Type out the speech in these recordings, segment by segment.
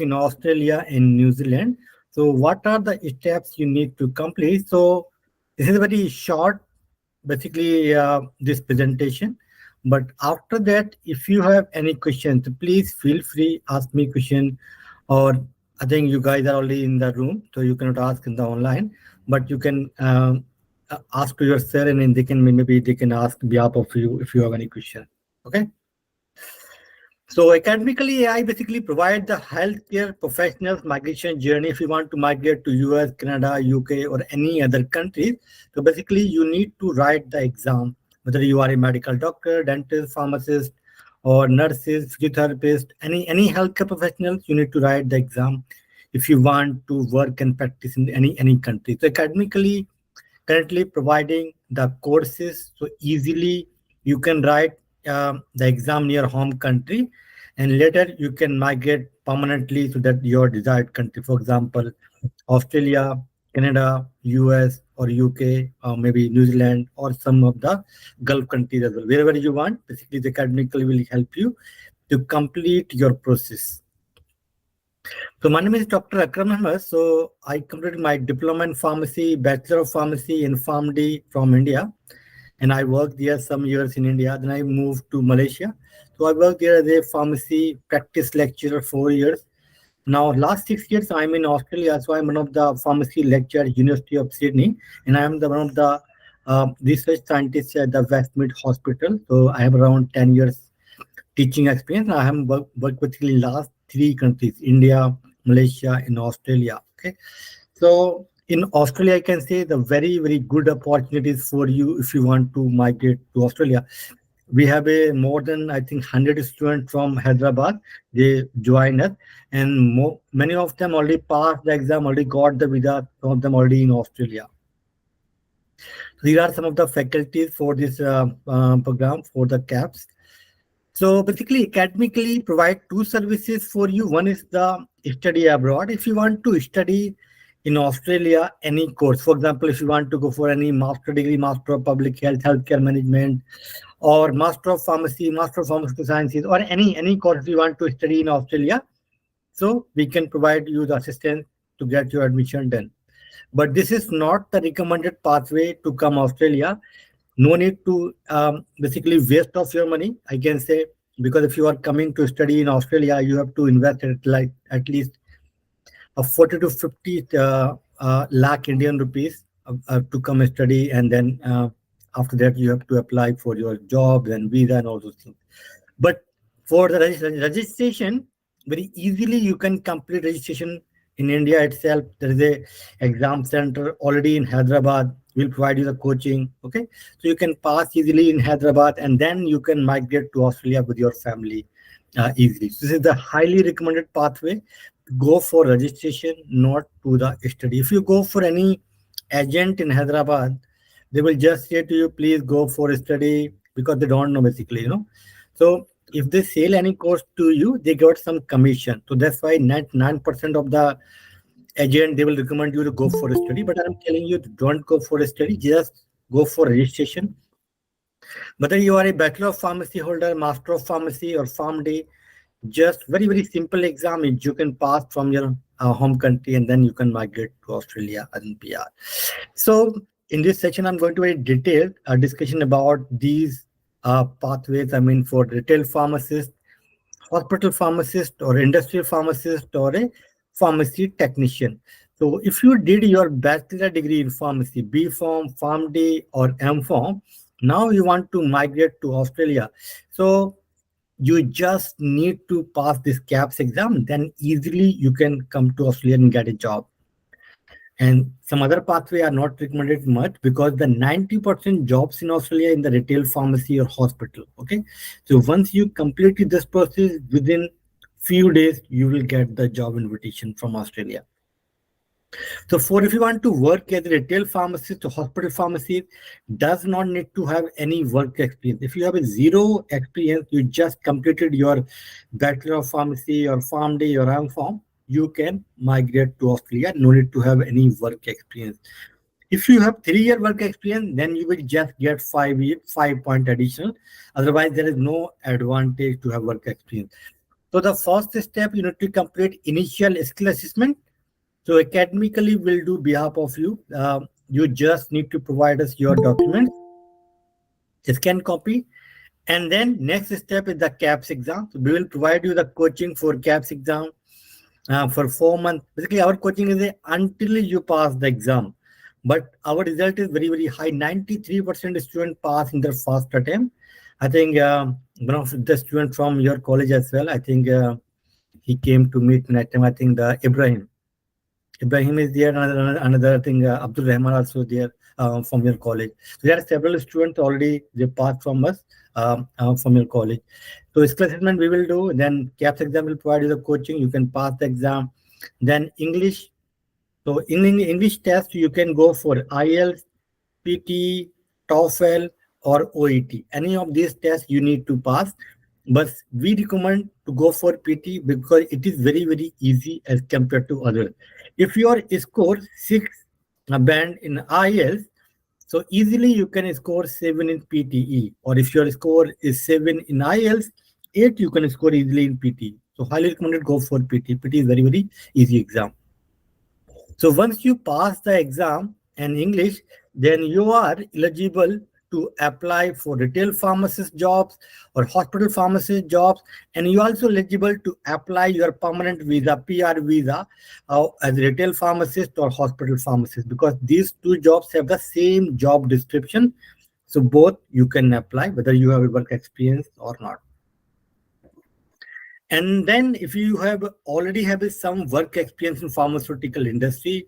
in Australia and New Zealand. So what are the steps you need to complete? So this is very short, basically this presentation. But after that, if you have any questions, please feel free, ask me question. Or I think you guys are already in the room, so you cannot ask in the online, but you can ask to yourself, and then maybe they can ask behalf of you if you have any question. Okay. So academically, I basically provide the healthcare professionals migration journey. If you want to migrate to US, Canada, UK, or any other country, so basically you need to write the exam, whether you are a medical doctor, dentist, pharmacist, or nurses, physiotherapist, any healthcare professionals, you need to write the exam if you want to work and practice in any country. So academically, currently providing the courses, so easily you can write the exam in your home country, and later you can migrate permanently to that your desired country. For example, Australia, Canada, US, or UK, or maybe New Zealand, or some of the Gulf countries as well. Wherever you want, basically the academically will help you to complete your process. So my name is Dr. Akram Ahmed. So I completed my diploma in pharmacy, Bachelor of Pharmacy in PharmD from India. And I worked there some years in India. Then I moved to Malaysia. So I worked there as a pharmacy practice lecturer 4 years. Now, last 6 years, I'm in Australia. So I'm one of the pharmacy lecturers at University of Sydney. And I am one of the research scientists at the Westmead Hospital. So I have around 10 years teaching experience. I have worked with the last 3 countries, India, Malaysia, and Australia. Okay. So in Australia, I can say the very, very good opportunities for you if you want to migrate to Australia. We have a more than, I think, 100 students from Hyderabad. They join us, and many of them already passed the exam, already got the visa, some of them already in Australia. These are some of the faculties for this program for the CAPS. So basically, academically provide 2 services for you. One is the study abroad. If you want to study in Australia, any course, for example, if you want to go for any master degree, Master of Public Health, Healthcare Management, or Master of Pharmacy, Master of Pharmaceutical Sciences, or any course you want to study in Australia, so we can provide you the assistance to get your admission done. But this is not the recommended pathway to come Australia. No need to basically waste of your money, I can say, because if you are coming to study in Australia, you have to invest at least 40 to 50 lakh Indian rupees to come and study, and then after that you have to apply for your job and visa and all those things. But for the registration, very easily you can complete registration in India itself. There is a exam center already in Hyderabad. Will provide you the coaching. Okay, so you can pass easily in Hyderabad, and then you can migrate to Australia with your family easily. So this is the highly recommended pathway. Go for registration, not to the study. If you go for any agent in Hyderabad, they will just say to you, please go for a study, because they don't know basically, So if they sell any course to you, they got some commission. So that's why 99% of the agent, they will recommend you to go for a study. But I'm telling you, don't go for a study, just go for registration. Whether you are a Bachelor of Pharmacy holder, Master of Pharmacy, or PharmD, just very, very simple exam you can pass from your home country, and then you can migrate to Australia and PR. So in this section, I'm going to a detailed discussion about these pathways. I mean, for retail pharmacist, hospital pharmacist, or industrial pharmacist, or a pharmacy technician. So if you did your bachelor degree in pharmacy, B Pharm, PharmD, or M Pharm, now you want to migrate to Australia. So you just need to pass this CAPS exam, then easily you can come to Australia and get a job. And some other pathway are not recommended much, because the 90% jobs in Australia in the retail pharmacy or hospital. Okay, so once you completed this process, within few days you will get the job invitation from Australia. So if you want to work as a retail pharmacist or hospital pharmacist, does not need to have any work experience. If you have a 0 experience, you just completed your Bachelor of Pharmacy or PharmD or M.Pharm, you can migrate to Australia. No need to have any work experience. If you have 3-year work experience, then you will just get 5 point additional. Otherwise, there is no advantage to have work experience. So the first step, you need to complete initial skill assessment. So academically will do behalf of you. You just need to provide us your documents, scan copy, and then next step is the CAPS exam. So we will provide you the coaching for CAPS exam for 4 months. Basically, our coaching is until you pass the exam. But our result is very, very high. 93% student pass in their first attempt. I think one of the student from your college as well, I think he came to meet me that time. I think the Ibrahim. Ibrahim is there. Another thing, Abdul Rahman also there from your college. So there are several students already they passed from us from your college. So skill assessment we will do. Then CAPS exam will provide you the coaching. You can pass the exam. Then English. So in English test you can go for IELTS, PT, TOEFL, or OET. Any of these tests you need to pass. But we recommend to go for PT because it is very, very easy as compared to others. If your score 6 band in IELTS, so easily you can score 7 in PTE. Or if your score is 7 in IELTS, 8 you can score easily in PT. So highly recommended go for PT. PT is very, very easy exam. So once you pass the exam in English, then you are eligible to apply for retail pharmacist jobs or hospital pharmacist jobs, and you also eligible to apply your permanent visa, PR visa, as a retail pharmacist or hospital pharmacist, because these two jobs have the same job description. So both you can apply whether you have work experience or not. And then if you have already have some work experience in pharmaceutical industry,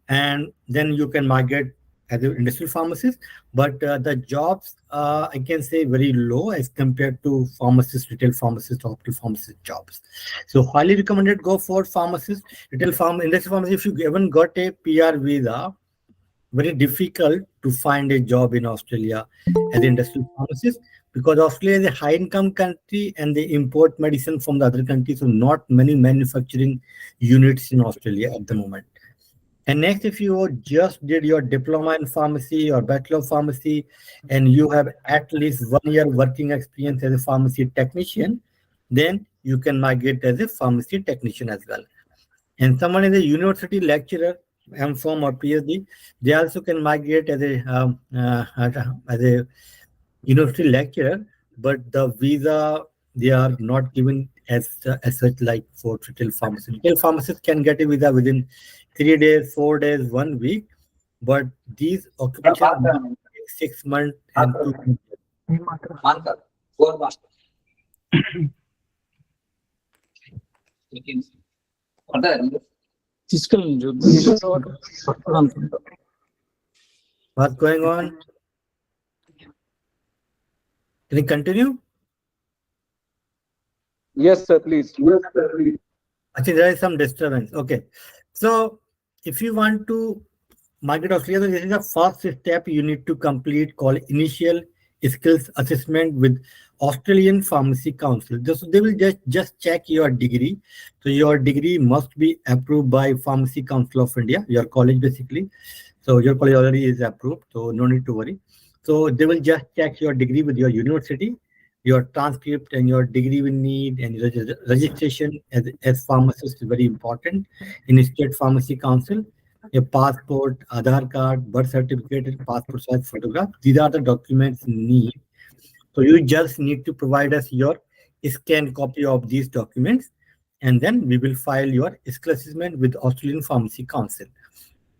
and then you can migrate as an industrial pharmacist, but the jobs I can say very low as compared to pharmacist, retail pharmacist, hospital pharmacist jobs. So highly recommended go for pharmacist, retail industrial pharmacist. If you haven't got a PR visa, very difficult to find a job in Australia as an industrial pharmacist, because Australia is a high income country and they import medicine from the other countries. So not many manufacturing units in Australia at the moment. And next, if you just did your diploma in pharmacy or bachelor of pharmacy, and you have at least 1 year working experience as a pharmacy technician, then you can migrate as a pharmacy technician as well. And someone is a university lecturer, M.Pharm or PhD, they also can migrate as a university lecturer, but the visa they are not given as such like for retail pharmacists. Retail pharmacists can get a visa within 3 days, 4 days, 1 week, but these occupations take 6 months and 2 months. What's going on? Can you continue? Yes, sir, please. I think there is some disturbance. Okay. So if you want to migrate Australia, this is the first step you need to complete called initial skills assessment with Australian Pharmacy Council. They will just check your degree. So your degree must be approved by Pharmacy Council of India, your college basically. So your college already is approved, so no need to worry. So they will just check your degree with your university, your transcript and your degree we need, and registration as pharmacist is very important in State Pharmacy Council. A passport, Aadhaar card, birth certificate, passport size photograph. These are the documents you need. So you just need to provide us your scanned copy of these documents, and then we will file your skill assessment with Australian Pharmacy Council.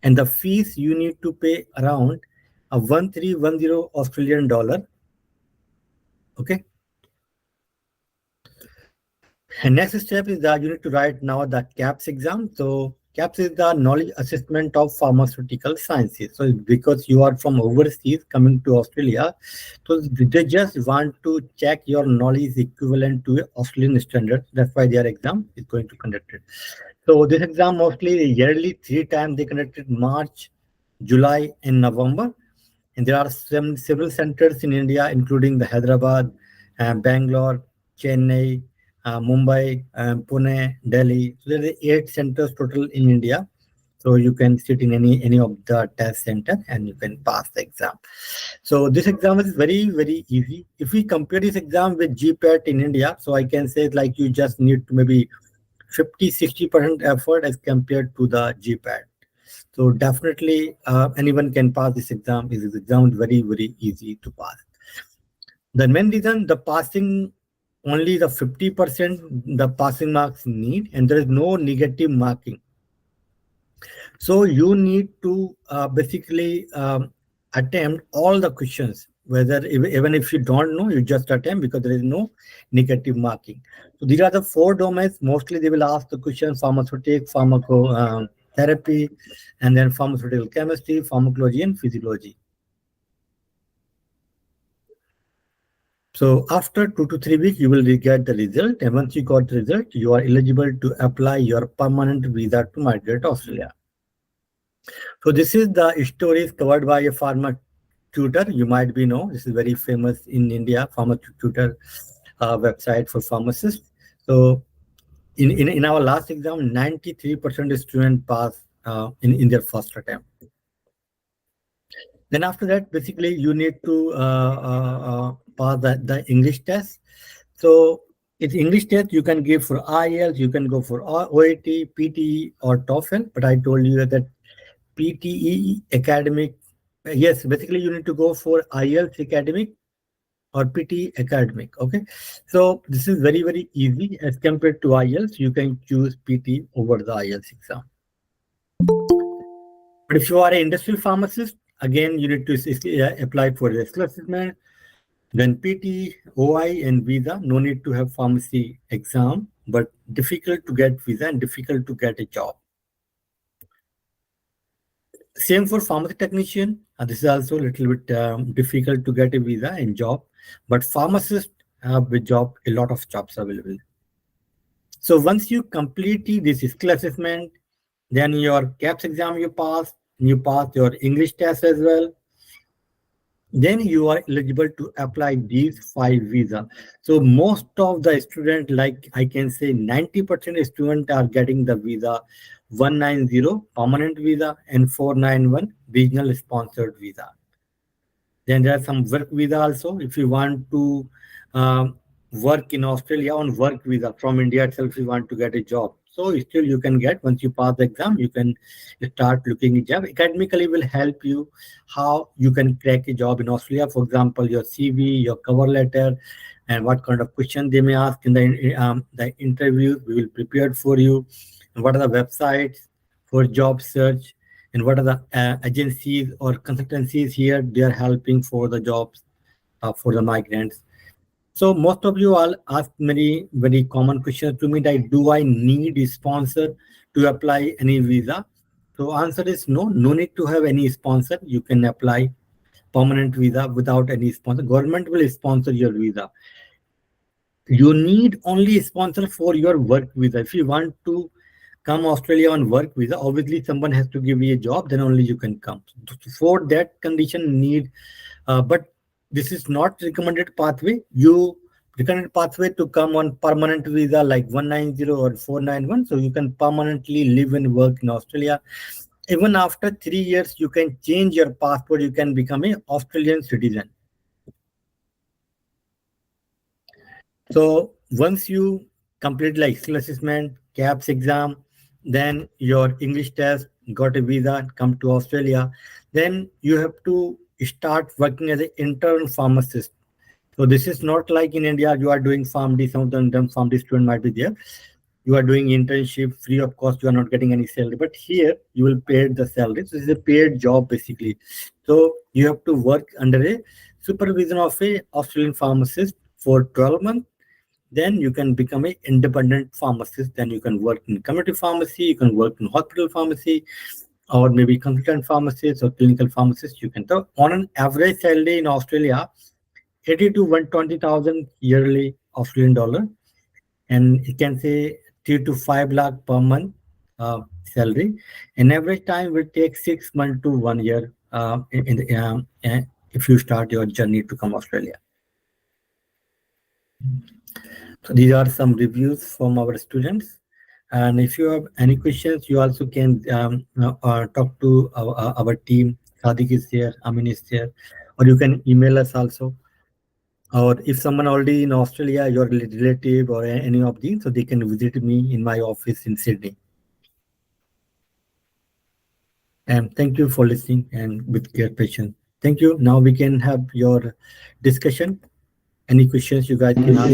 And the fees you need to pay around 1310 Australian dollar. Okay. And next step is that you need to write now the CAPS exam. So CAPS is the knowledge assessment of pharmaceutical sciences. So because you are from overseas coming to Australia, so they just want to check your knowledge equivalent to Australian standards. That's why their exam is going to conduct it. So this exam mostly yearly 3 times they conducted: March, July, and November. And there are several centers in India, including the Hyderabad, Bangalore, Chennai, Mumbai, Pune, Delhi. So there are 8 centers total in India So you can sit in any of the test center and you can pass the exam. So this exam is very easy. If we compare this exam with GPAT in India, so I can say like you just need to maybe 50-60% effort as compared to the GPAT. So definitely anyone can pass this exam. This exam is very easy to pass. The main reason the passing only the 50% the passing marks need, and there is no negative marking. So you need to basically attempt all the questions, whether even if you don't know, you just attempt because there is no negative marking. So these are the four domains. Mostly they will ask the question: pharmaceutical, pharmacotherapy, and then pharmaceutical chemistry, pharmacology, and physiology. So after 2 to 3 weeks, you will get the result. And once you got the result, you are eligible to apply your permanent visa to migrate to Australia. So this is the stories covered by a Pharma Tutor. You might be know this is very famous in India. Pharma Tutor website for pharmacists. So in our last exam, 93% of students pass in their first attempt. Then after that, basically you need to pass the English test. So it's English test you can give for IELTS, you can go for OET, PTE, or TOEFL. But I told you that PTE academic, yes, basically you need to go for IELTS academic or PTE academic. Okay, so this is very easy as compared to IELTS. You can choose PT over the IELTS exam. But if you are an industrial pharmacist, again you need to apply for the skill assessment, then PT, OI, and visa. No need to have pharmacy exam, but difficult to get visa and difficult to get a job. Same for pharmacy technician. This is also a little bit difficult to get a visa and job, but pharmacists have a job, a lot of jobs available. So once you complete this skill assessment, then your CAPS exam you pass your English test as well. Then you are eligible to apply these 5 visa. So most of the student, like I can say 90% of students are getting the visa 190 permanent visa and 491 regional sponsored visa. Then there are some work visa also. If you want to work in Australia on work visa from India itself, if you want to get a job. So still you can get, once you pass the exam, you can start looking at job. Academically will help you how you can crack a job in Australia. For example, your CV, your cover letter, and what kind of question they may ask in the interview. We will prepare for you. And what are the websites for job search, and what are the agencies or consultancies here they are helping for the jobs for the migrants. So most of you all ask very common questions to me, like, do I need a sponsor to apply any visa? So answer is no need to have any sponsor. You can apply permanent visa without any sponsor. Government will sponsor your visa. You need only a sponsor for your work visa. If you want to come Australia on work visa, obviously someone has to give you a job, then only you can come. For that condition need, but this is not recommended pathway. You recommended pathway to come on permanent visa like 190 or 491, so you can permanently live and work in Australia. Even after 3 years, you can change your passport, you can become an Australian citizen. So once you complete like skill assessment, CAPS exam, then your English test, got a visa, come to Australia, then you have to start working as an intern pharmacist. So this is not like in India, you are doing PharmD, some of them PharmD student might be there. You are doing internship free of cost, you are not getting any salary. But here you will pay the salary. So this is a paid job basically. So you have to work under a supervision of a Australian pharmacist for 12 months. Then you can become an independent pharmacist. Then you can work in community pharmacy, you can work in hospital pharmacy, or maybe consultant pharmacist or clinical pharmacist. You can. So on an average salary in Australia, 80 to 120,000 yearly Australian dollar, and you can say 3 to 5 lakh per month salary. And average time will take 6 months to 1 year if you start your journey to come Australia. So these are some reviews from our students. And if you have any questions, you also can talk to our team. Sadiq is there, Amin is there, or you can email us also. Or if someone already in Australia, your relative or any of these, so they can visit me in my office in Sydney. And thank you for listening and with your patience. Thank you. Now we can have your discussion. Any questions you guys can ask?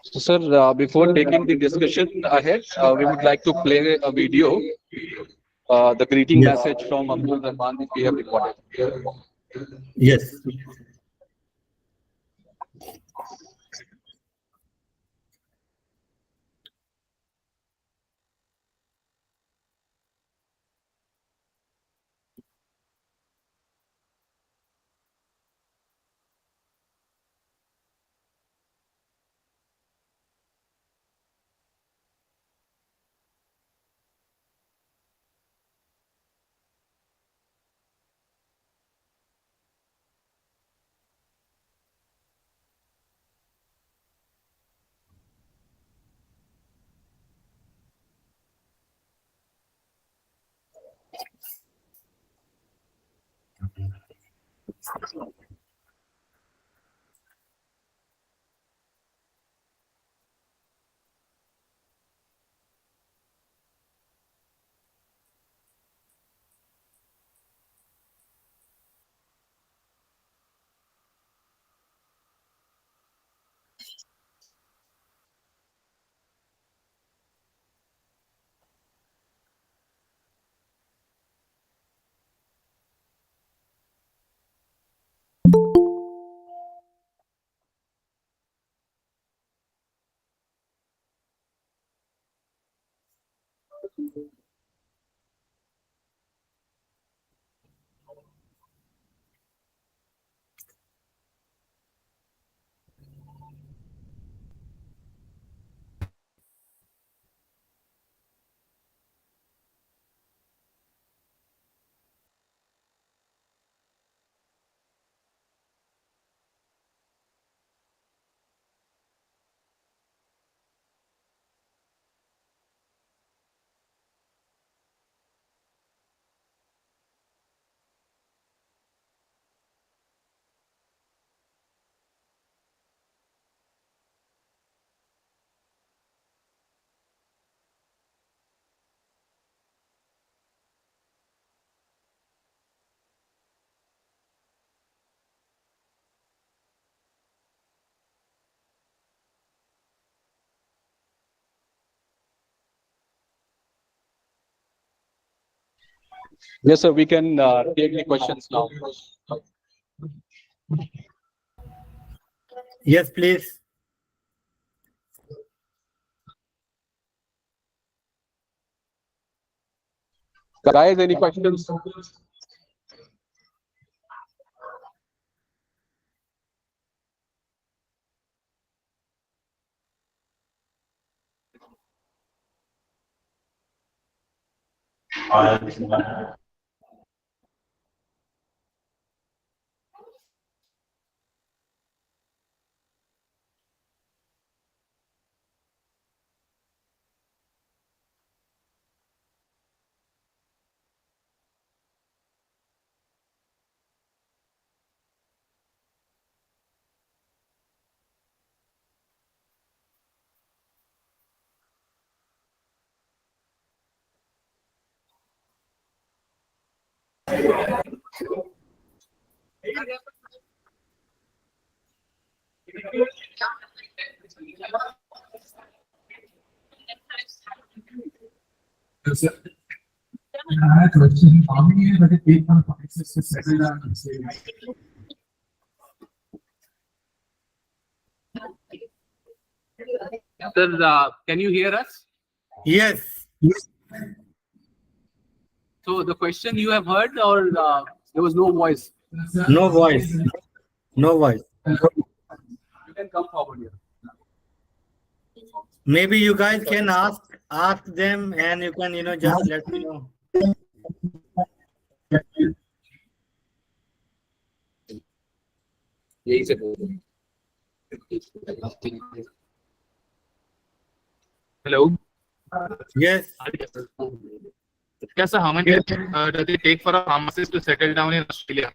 So, sir, before taking the discussion ahead, we would like to play a video, the greeting Yes. message from Abdul Rahman which we have recorded. Yes. Yes, sir, we can take the questions now. Yes, please. Guys, any questions? Sir, can you hear us? Yes. So the question you have heard, or there was no voice? No voice. No voice. You can come forward here. Maybe you guys can ask them, and you can just let me know. Hello. Yes. Yes, sir. How many years does it take for a pharmacist to settle down in Australia?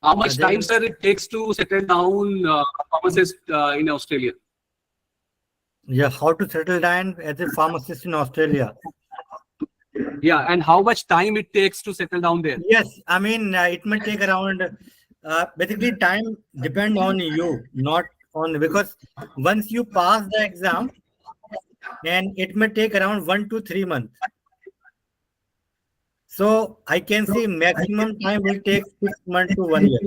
How much Then- time, sir, it takes to settle down a pharmacist in Australia? Yeah, how to settle down as a pharmacist in Australia? Yeah, and how much time it takes to settle down there? Yes, I mean it may take around. Basically, time depend on you, not on, because once you pass the exam, and it may take around 1 to 3 months. So I can see maximum time will take 6 months to 1 year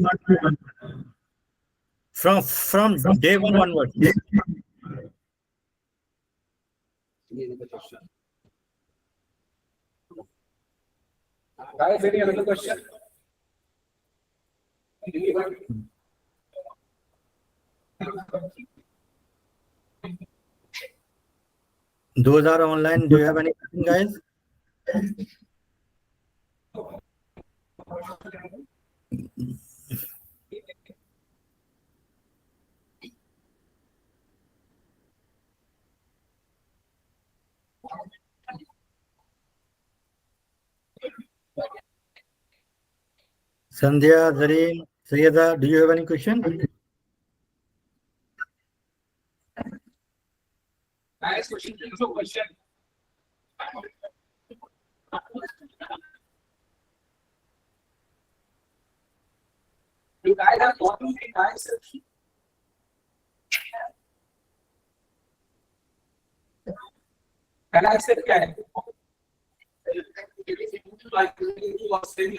from day one onwards. Guys, any other question? Those are online. Do you have any question, guys? Sandhya, Zareen, Sayyada, do you have any question? Guys, question. Question. You guys are talking to guys. Can I say can? Like you are saying,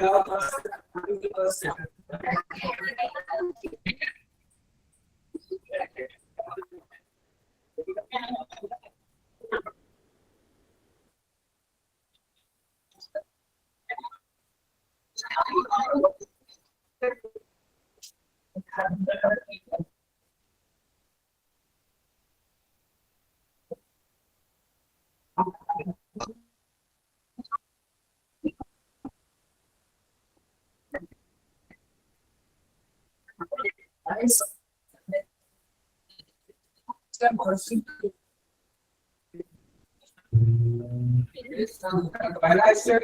when I said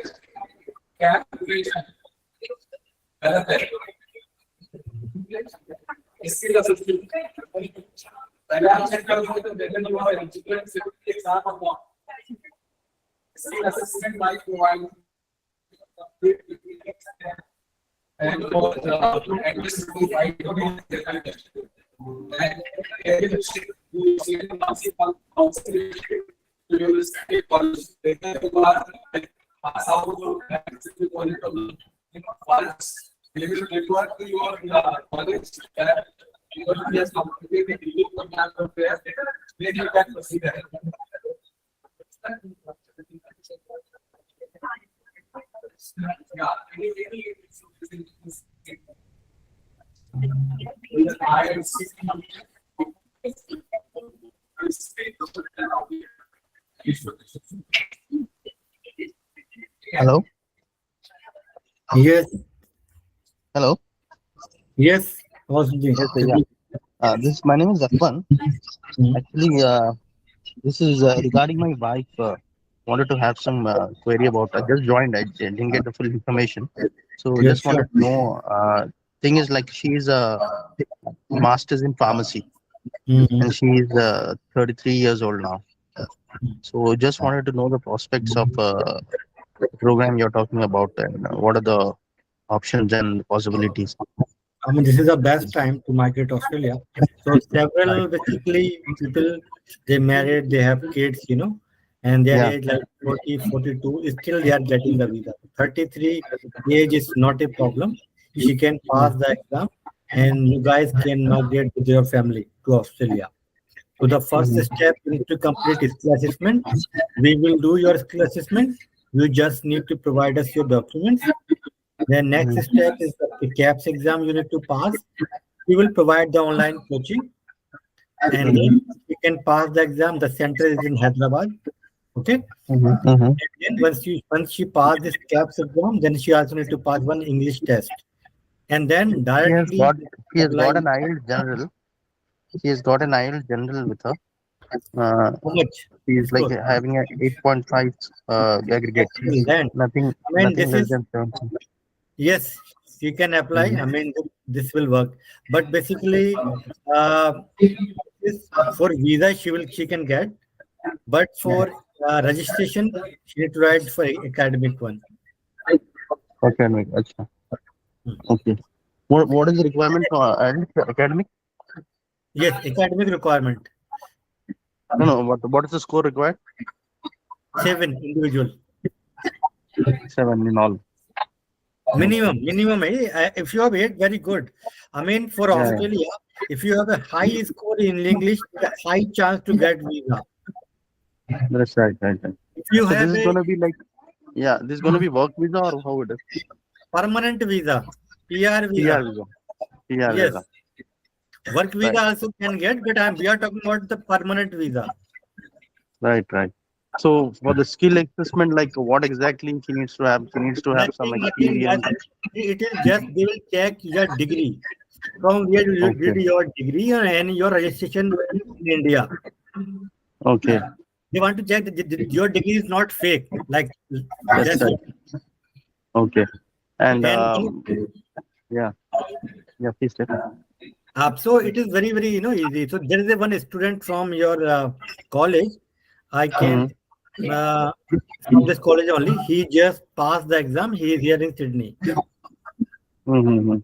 calculation, इसकी वजह से पहले आप check करो तो देखने को मिलेगा इंटीग्रेट से एक साथ होगा इसकी assessment bye provide and for and this is right and you see the massive university college the pass out network to your college yes then you can proceed Hello. Yes. Hello. Yes. Awesome. Yes, yeah. My name is Afan. Actually, this is regarding my wife. Wanted to have some query about. I just joined. I didn't get the full information, so Yes, just wanted to know. Thing is, like, she is a master's in pharmacy, and she is 33 years old now. So just wanted to know the prospects of the program you're talking about, and what are the options and possibilities. I mean, this is the best time to migrate to Australia. So several basically people, they married, they have kids, and their Yeah. age like 40, 42, still they are getting the visa. 33 age is not a problem. She can pass the exam and you guys can migrate with your family to Australia. So the first step, you need to complete skill assessment. We will do your skill assessment. You just need to provide us your documents. The next step is the CAPS exam you need to pass. We will provide the online coaching. And if you can pass the exam, the center is in Hyderabad. Okay. And then once she pass this CAPS exam, then she also need to pass one English test. and then She has directly got she has apply. got an IELTS general. She has got an IELTS general with her. Uh, How much she's like score? having a 8.5 aggregate. Okay, then Nothing I mean nothing this less is, than 70. yes, she can apply. Mhm. I mean this will work, but basically, uh, this for visa she can get, but for registration she need to write for academic one. Academic. Acha. Okay. What is the requirement for academic? Yes, academic requirement No. What is the score required? 7 individual. 7 in all. Minimum. If you have 8, very good. I mean, for Yeah. Australia, if you have a high score in English, a high chance to get visa. That's right. If you So this have is a gonna be like, yeah, this is gonna be work visa or how it is? permanent visa, PR PR visa, visa. PR yes, visa. work visa Right. also can get, but we are talking about the permanent visa. Right. So for the skill assessment, like what exactly she needs to have? She needs to have some experience. Nothing. It is just they will check your degree. From where you Okay. did your degree and your registration in India. Okay. They want to check that your degree is not fake. Like That's that's right. Okay. And and yeah. Please tell. so it is very very easy. So there is a one student from your college. I can Mhm. from this college only. He just passed the exam. He is here in Sydney. Mm-hmm.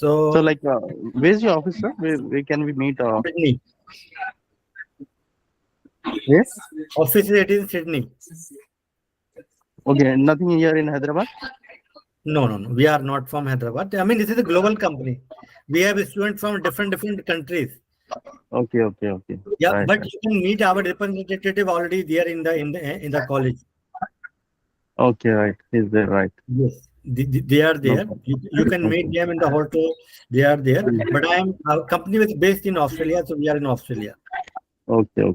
So So like, where's your office, sir? Where can we meet? Sydney Where? office is it in Sydney. Okay. Nothing here in Hyderabad. No. We are not from Hyderabad. I mean, this is a global company. We have students from different countries. Okay. Yeah, Right. but you can meet our representative already there in the college. Okay. Right. Is there right? Yes, they are No there. problem. You can meet them in the hotel. They are there. But our company is based in Australia, so we are in Australia. Okay.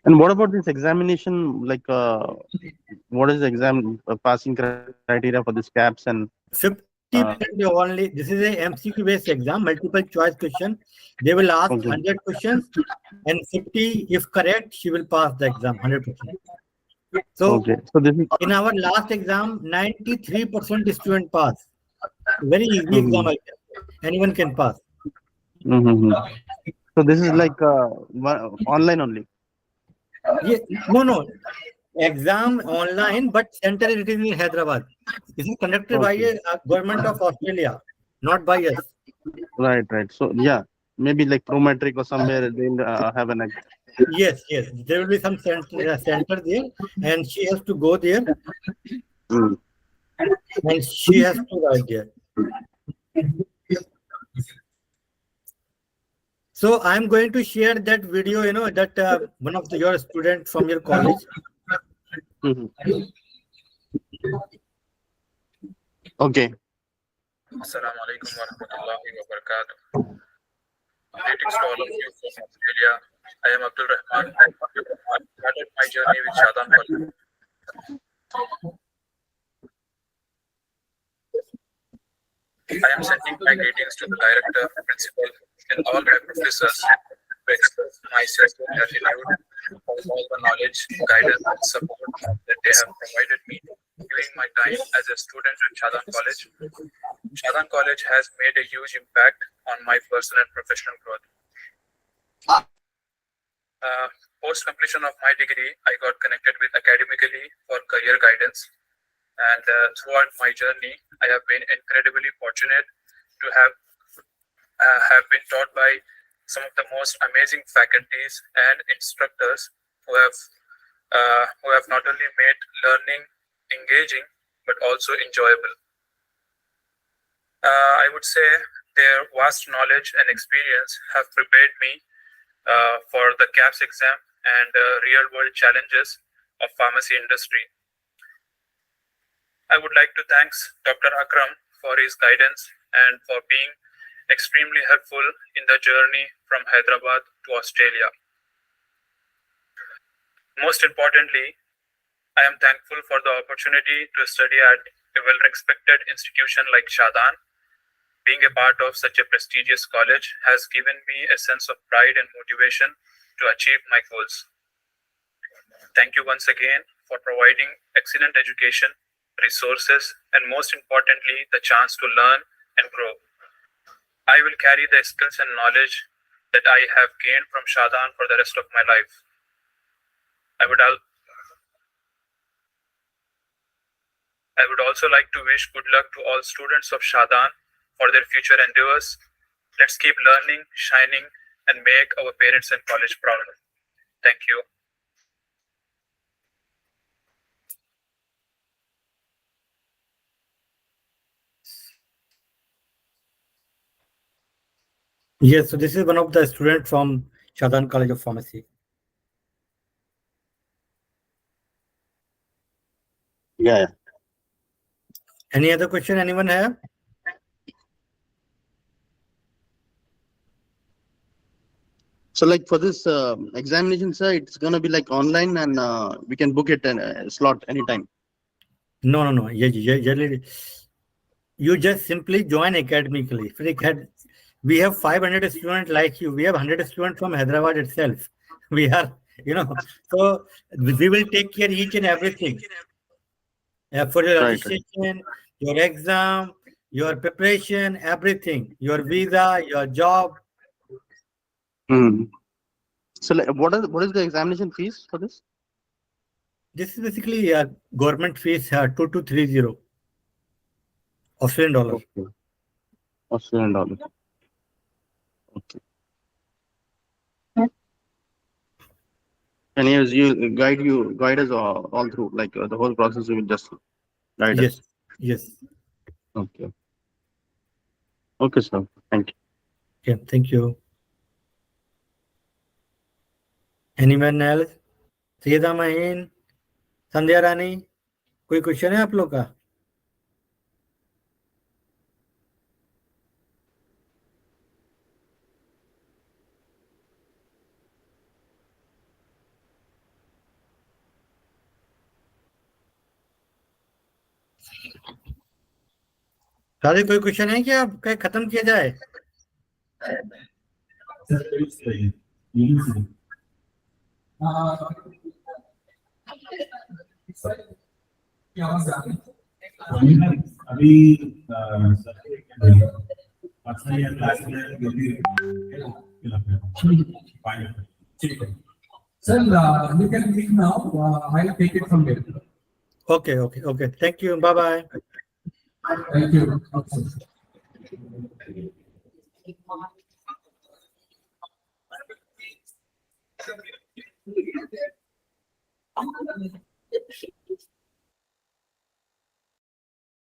And what about this examination? Like, what is the exam passing criteria for these caps and? 50% only. This is a MCQ based exam, multiple choice question. They will ask Okay. 100 questions, and 50, if correct, she will pass the exam 100%. So Okay. So this is. in our last exam, 93% student pass. Very easy exam, Mhm. I can say. Anyone can pass. Mm-hmm. So this is like online only. Yeah, no. Exam online, but center it is in Hyderabad. This is conducted by Okay. a government of Australia, not by us. Right. So yeah, maybe like Prometric or somewhere they'll have an. Yes. There will be some center there, and she has to go there, Mm. and she has to write there. So I'm going to share that video. That one of your student from your college. Mhm. Okay. Assalamu alaikum wa rahmatullahi wa barakatuh. Greetings to all of you from Australia. I am Abdul Rahman. I started my journey with Shadan College. I am sending my greetings to the director, principal, and all my professors to express my sincere gratitude for all the knowledge, guidance, and support that they have provided me during my time as a student at Shadan College. Shadan College has made a huge impact on my personal and professional growth. Post completion of my degree, I got connected with Academically for career guidance. And throughout my journey, I have been incredibly fortunate to have been taught by some of the most amazing faculties and instructors who have not only made learning engaging but also enjoyable. I would say their vast knowledge and experience have prepared me for the CAPS exam and real-world challenges of pharmacy industry. I would like to thank Dr. Akram for his guidance and for being extremely helpful in the journey from Hyderabad to Australia. Most importantly, I am thankful for the opportunity to study at a well-respected institution like Shadan, Being a part of such a prestigious college has given me a sense of pride and motivation to achieve my goals. Thank you once again for providing excellent education, resources, and most importantly, the chance to learn and grow. I will carry the skills and knowledge that I have gained from Shadan for the rest of my life. I would also like to wish good luck to all students of Shadan for their future endeavors. Let's keep learning, shining, and make our parents and college proud. Thank you. Yes, so this is one of the students from Shadan College of Pharmacy. Yeah. Any other question anyone have? So like for this examination, sir, it's gonna be like online, and we can book it in a slot anytime. No. You just simply join academically. We have 500 students like you. We have 100 students from Hyderabad itself. We are, so we will take care each and everything. For your Right. registration, your exam, your preparation, everything, your visa, your job. So like, what is the examination fees for this? This is basically a government fees, 2230 Australian dollar. Okay. Australian dollar. Okay. And you guide us all through, like the whole process. You will just guide us. Yes. Okay. Okay, sir. Thank you. Yeah, thank you. Anyone else? Sayeda Mahin, Sandhya Rani, कोई question है आप लोग का? सारे कोई question है क्या? क्या खत्म किया जाए? Sir, you can leave now. I'll take it from there. Okay. Thank you. Bye. Thank you.